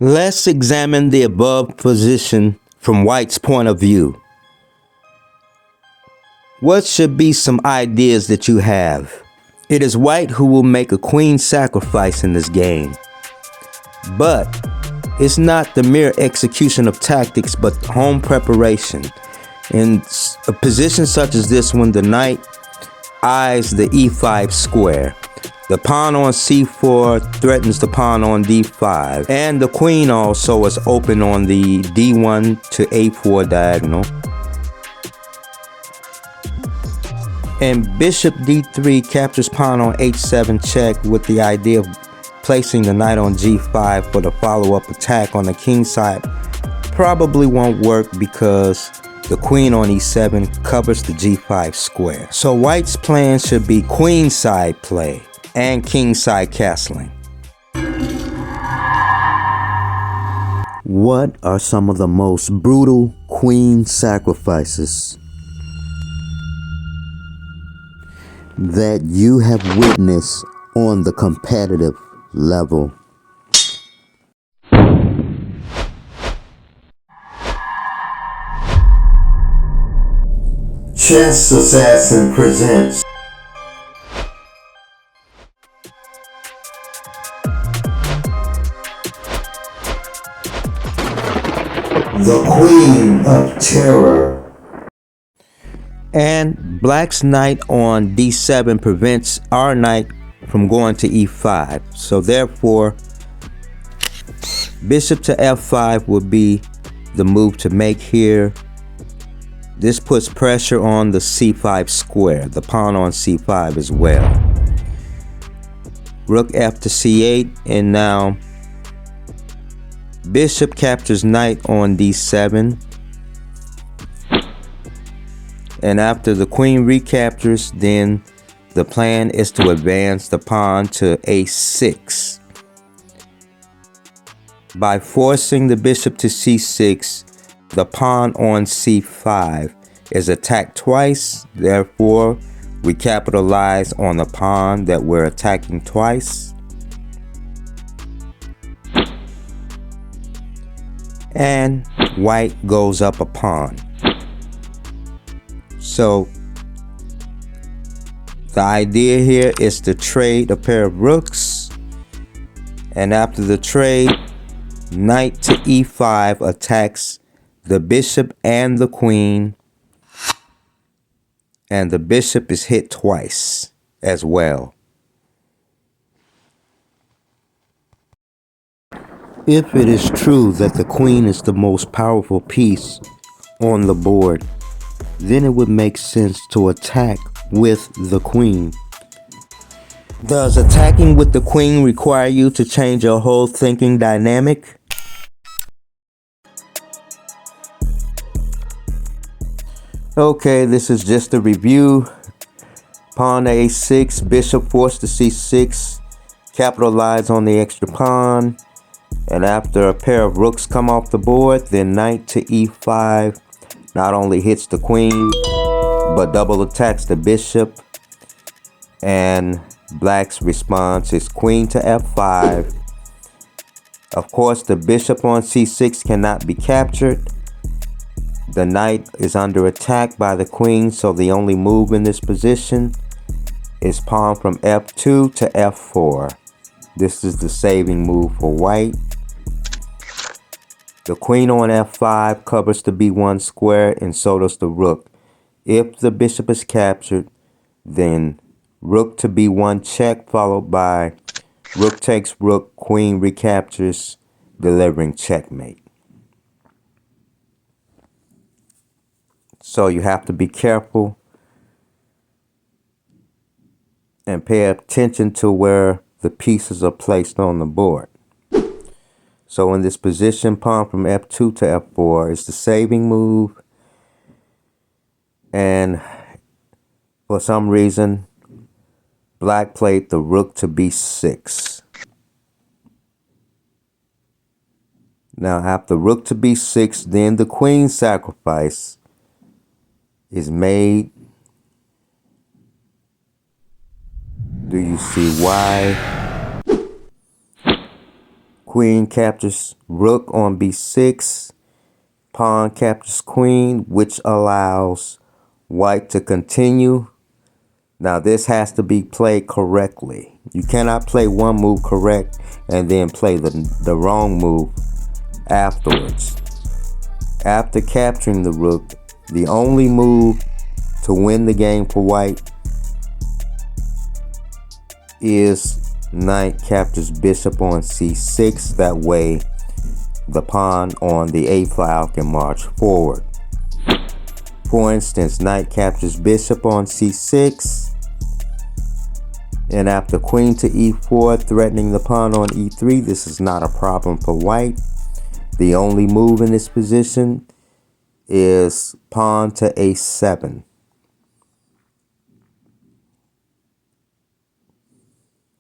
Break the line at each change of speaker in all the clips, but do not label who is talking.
Let's examine the above position from White's point of view. What should be some ideas that you have? It is White who will make a queen sacrifice in this game. But it's not the mere execution of tactics, but home preparation. In a position such as this one, the knight eyes the e5 square. The pawn on c4 threatens the pawn on d5, and the queen also is open on the d1 to a4 diagonal. And bishop d3 captures pawn on h7 check with the idea of placing the knight on g5 for the follow-up attack on the king side. Probably won't work because the queen on e7 covers the g5 square. So White's plan should be queen side play and king side castling. What are some of the most brutal queen sacrifices that you have witnessed on the competitive level? Chess Assassin presents The Queen of Terror. And Black's knight on d7 prevents our knight from going to e5. So therefore, bishop to f5 would be the move to make here. This puts pressure on the c5 square, the pawn on c5 as well. Rook f to c8, and now bishop captures knight on d7. And after the queen recaptures, then the plan is to advance the pawn to a6. By forcing the bishop to c6, the pawn on c5 is attacked twice. Therefore, we capitalize on the pawn that we're attacking twice. And White goes up a pawn. So the idea here is to trade a pair of rooks, and after the trade, knight to e5 attacks the bishop and the queen, and the bishop is hit twice as well. If it is true that the queen is the most powerful piece on the board, then it would make sense to attack with the queen. Does attacking with the queen require you to change your whole thinking dynamic? Okay, this is just a review. Pawn to a6, bishop forced to c6, capitalize on the extra pawn, and after a pair of rooks come off the board, then knight to e5 not only hits the queen, but double attacks the bishop, and Black's response is queen to f5. Of course, the bishop on c6 cannot be captured. The knight is under attack by the queen, so the only move in this position is pawn from f2 to f4. This is the saving move for White. The queen on f5 covers the b1 square, and so does the rook. If the bishop is captured, then rook to b1 check, followed by rook takes rook, queen recaptures, delivering checkmate. So you have to be careful and pay attention to where the pieces are placed on the board. So in this position, pawn from f2 to f4 is the saving move. And for some reason, Black played the rook to b6. Now after rook to b6, then the queen sacrifice is made. Do you see why? Queen captures rook on b6. Pawn captures queen, which allows white to continue. Now this has to be played correctly. You cannot play one move correct and then play the wrong move afterwards. After capturing the rook, the only move to win the game for white is knight captures bishop on c6. That way the pawn on the a file can march forward. For instance, knight captures bishop on c6, and after queen to e4, threatening the pawn on e3. This is not a problem for white. The only move in this position is pawn to a7.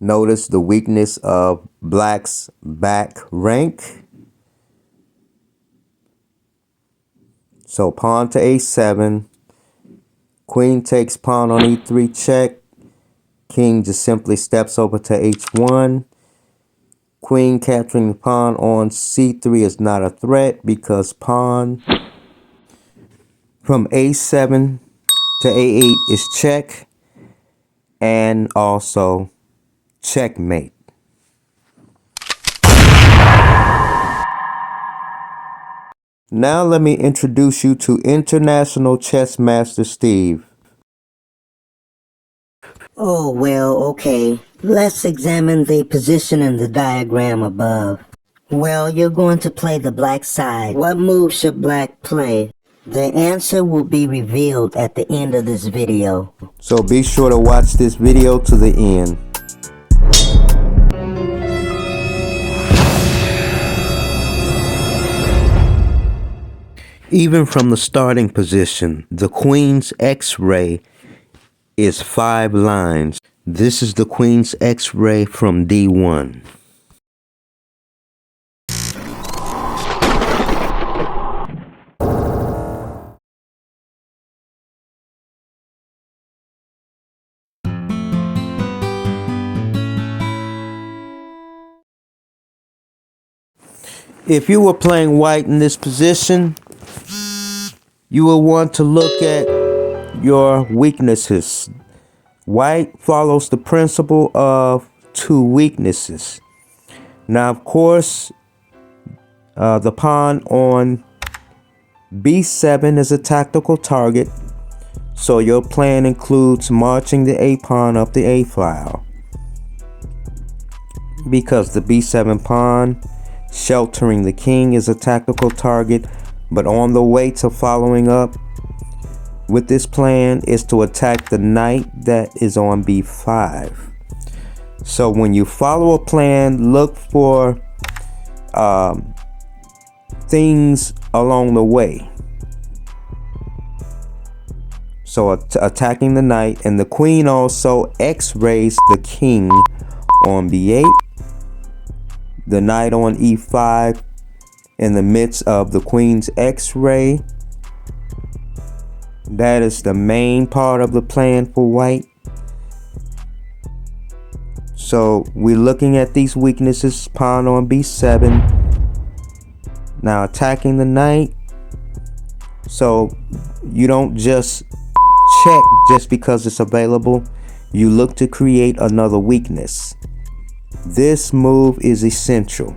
Notice the weakness of black's back rank. So pawn to a7, queen takes pawn on e3 check, king just simply steps over to h1. Queen capturing the pawn on c3 is not a threat because pawn from a7 to a8 is check and also checkmate. Now let me introduce you to International Chess Master Steve.
Oh, well, okay. Let's examine the position in the diagram above. Well, you're going to play the black side. What move should black play? The answer will be revealed at the end of this video.
So be sure to watch this video to the end. Even from the starting position, the queen's X-ray is 5 lines. This is the queen's X-ray from D1. If you were playing white in this position, you will want to look at your weaknesses. White follows the principle of 2 weaknesses. Now, of course, the pawn on b7 is a tactical target, so your plan includes marching the a pawn up the a file, because the b7 pawn sheltering the king is a tactical target. But on the way to following up with this plan is to attack the knight that is on b5. So when you follow a plan, look for things along the way. So attacking the knight, and the queen also X-rays the king on b8. The knight on e5 in the midst of the queen's X-ray. That is the main part of the plan for white. So we're looking at these weaknesses. Pawn on b7. Now attacking the knight. So you don't just check just because it's available. You look to create another weakness. This move is essential.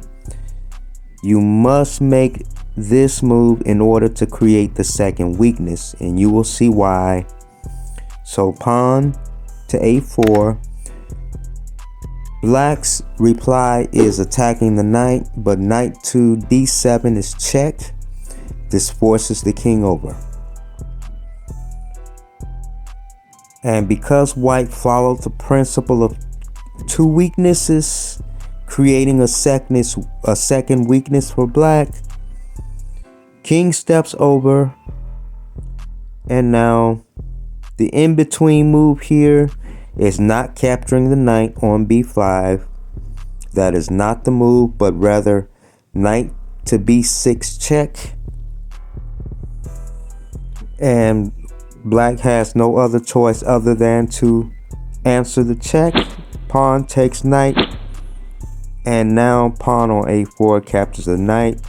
You must make this move in order to create the second weakness, and you will see why. So pawn to a4. Black's reply is attacking the knight, but knight to d7 is checked. This forces the king over. And because white followed the principle of 2 weaknesses, creating a second weakness for black, king steps over, and now the in-between move here is not capturing the knight on b5. That is not the move, but rather knight to b6 check. And black has no other choice other than to answer the check. Pawn takes knight And now pawn on a4 captures the knight,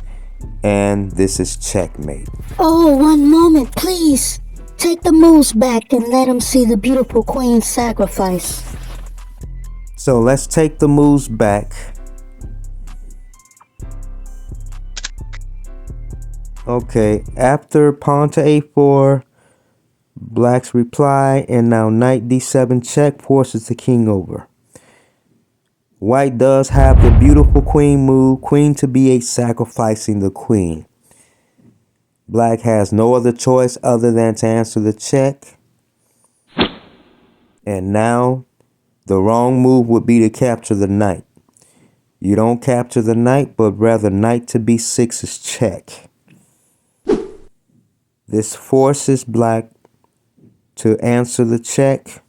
and this is checkmate.
Oh, one moment, please. Take the moves back and let him see the beautiful queen's sacrifice.
So let's take the moves back. Okay, after pawn to a4, black's reply, and now knight d7 check forces the king over. White does have the beautiful queen move, queen to b8 sacrificing the queen. Black has no other choice other than to answer the check. And now the wrong move would be to capture the knight. You don't capture the knight, but rather knight to b6 is check. This forces black to answer the check.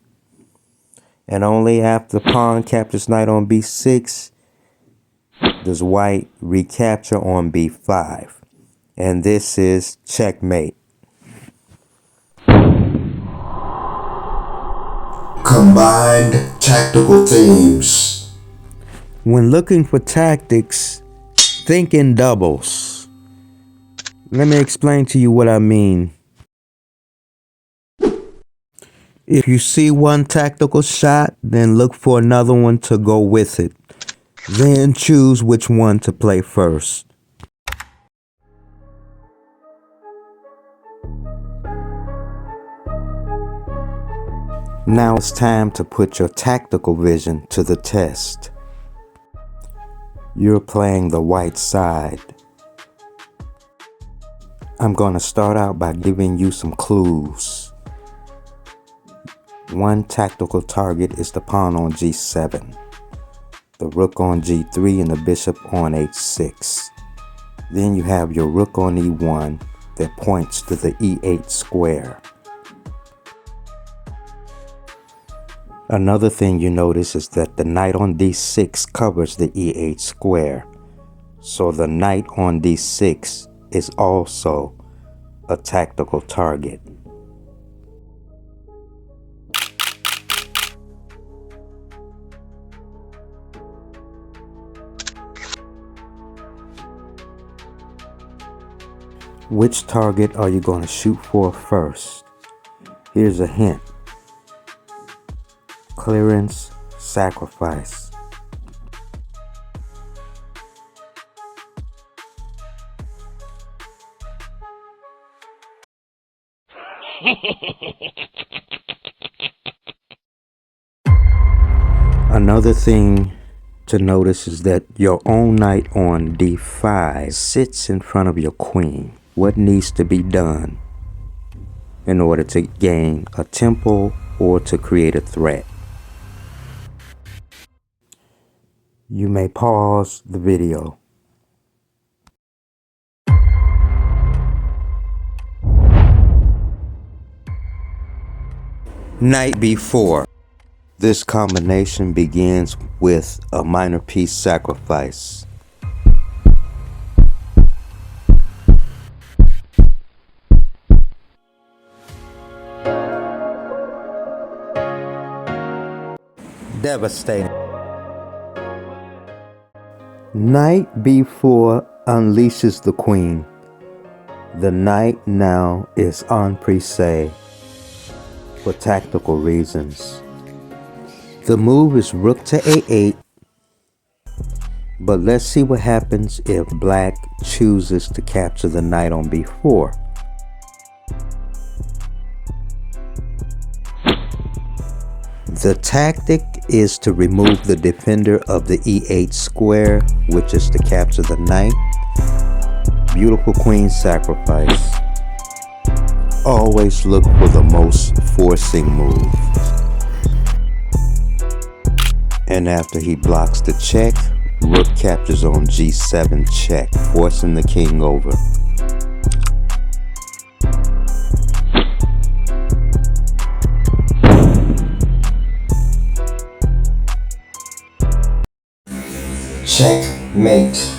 And only after pawn captures knight on b6 does white recapture on b5. And this is checkmate.
Combined tactical themes.
When looking for tactics, think in doubles. Let me explain to you what I mean. If you see one tactical shot, then look for another one to go with it. Then choose which one to play first. Now it's time to put your tactical vision to the test. You're playing the white side. I'm going to start out by giving you some clues. One tactical target is the pawn on g7, the rook on g3, and the bishop on h6. Then you have your rook on e1 that points to the e8 square. Another thing you notice is that the knight on d6 covers the e8 square. So the knight on d6 is also a tactical target. Which target are you going to shoot for first? Here's a hint. Clearance, sacrifice. Another thing to notice is that your own knight on d5 sits in front of your queen. What needs to be done in order to gain a tempo or to create a threat? You may pause the video. Knight b4. This combination begins with a minor piece sacrifice. Devastating. Knight b4 unleashes the queen. The knight now is en prise for tactical reasons. The move is rook to a8, but let's see what happens if black chooses to capture the knight on b4. The tactic is to remove the defender of the e8 square, which is to capture the knight. Beautiful queen sacrifice. Always look for the most forcing move. And after he blocks the check, rook captures on g7 check, forcing the king over.
Checkmate.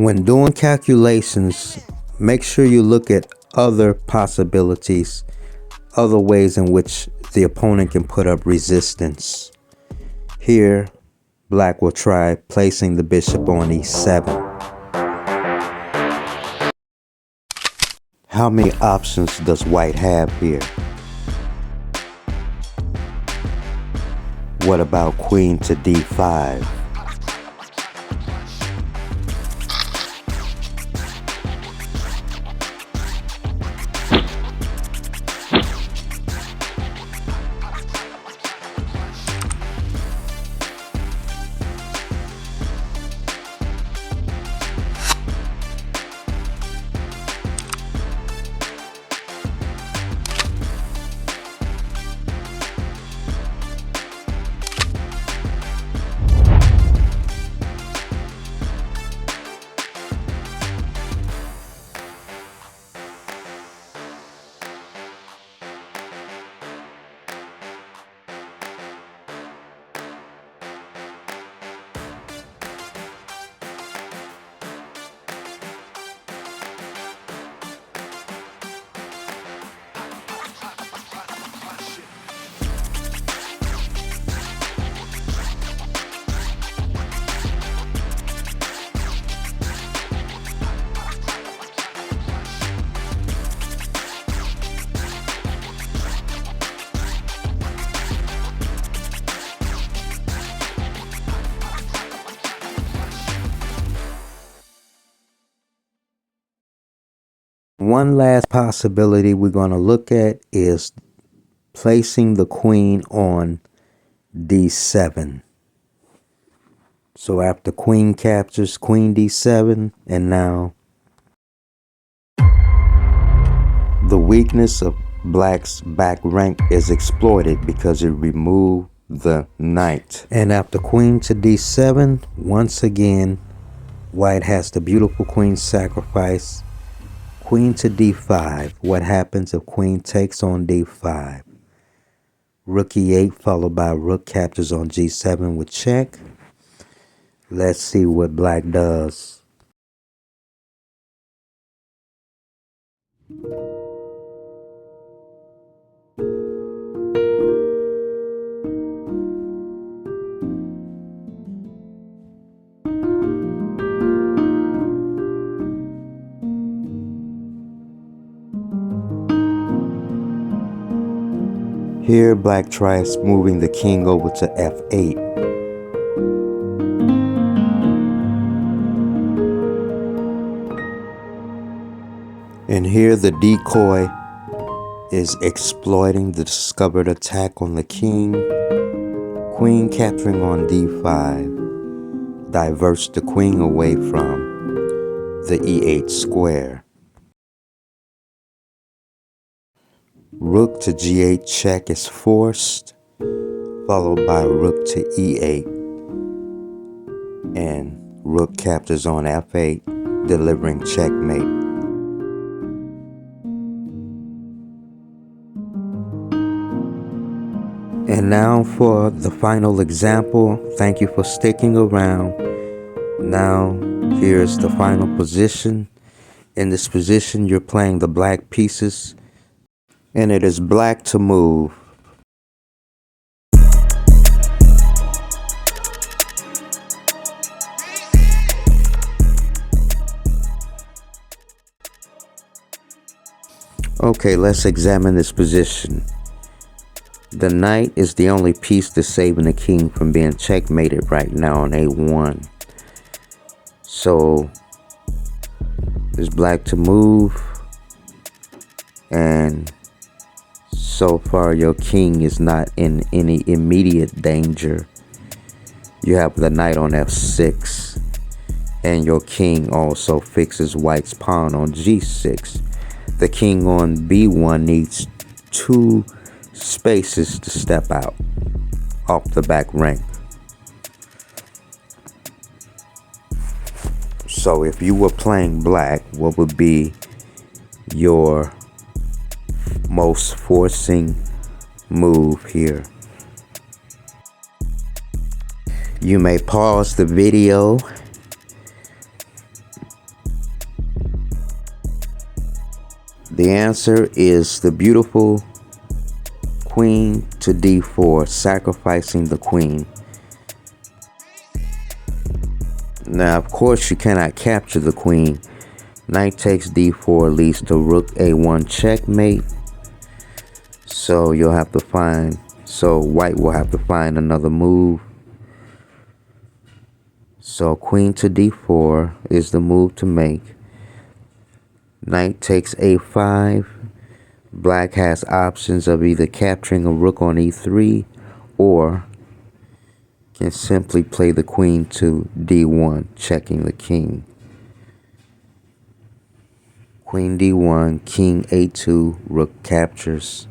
When doing calculations, make sure you look at other possibilities, other ways in which the opponent can put up resistance. Here, black will try placing the bishop on e7. How many options does white have here? What about queen to d5? One last possibility we're going to look at is placing the queen on d7. So after queen captures, queen d7, and now the weakness of black's back rank is exploited because it removed the knight. And after queen to d7, once again, white has the beautiful queen sacrifice. Queen to d5. What happens if queen takes on d5? Rook e8 followed by rook captures on g7 with check. Let's see what black does. Here, black tries moving the king over to f8. And here the decoy is exploiting the discovered attack on the king. Queen capturing on d5 diverts the queen away from the e8 square. Rook to g8 check is forced, followed by rook to e8, and rook captures on f8, delivering checkmate. And now for the final example. Thank you for sticking around. Now here's the final position. In this position, you're playing the black pieces, and it is black to move. Okay, let's examine this position. The knight is the only piece that's saving the king from being checkmated right now on a1. So it's black to move, and so far your king is not in any immediate danger. You have the knight on f6, and your king also fixes white's pawn on g6. The king on b1 needs 2 spaces to step out off the back rank. So if you were playing black, what would be your most forcing move here? You may pause the video The answer is the beautiful queen to d4, sacrificing the queen. Now, of course, you cannot capture the queen. Knight takes d4 leads to rook a1 checkmate. So you'll have to find, so white will have to find another move. So queen to d4 is the move to make. Knight takes a5. Black has options of either capturing a rook on e3 or can simply play the queen to d1, checking the king. Queen d1, king a2, rook captures,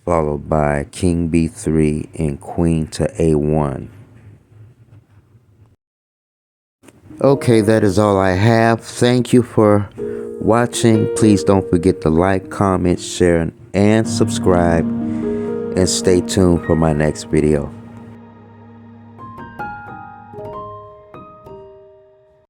followed by king b3 and queen to a1. Okay, that is all I have. Thank you for watching. Please don't forget to like, comment, share, and subscribe. And stay tuned for my next video.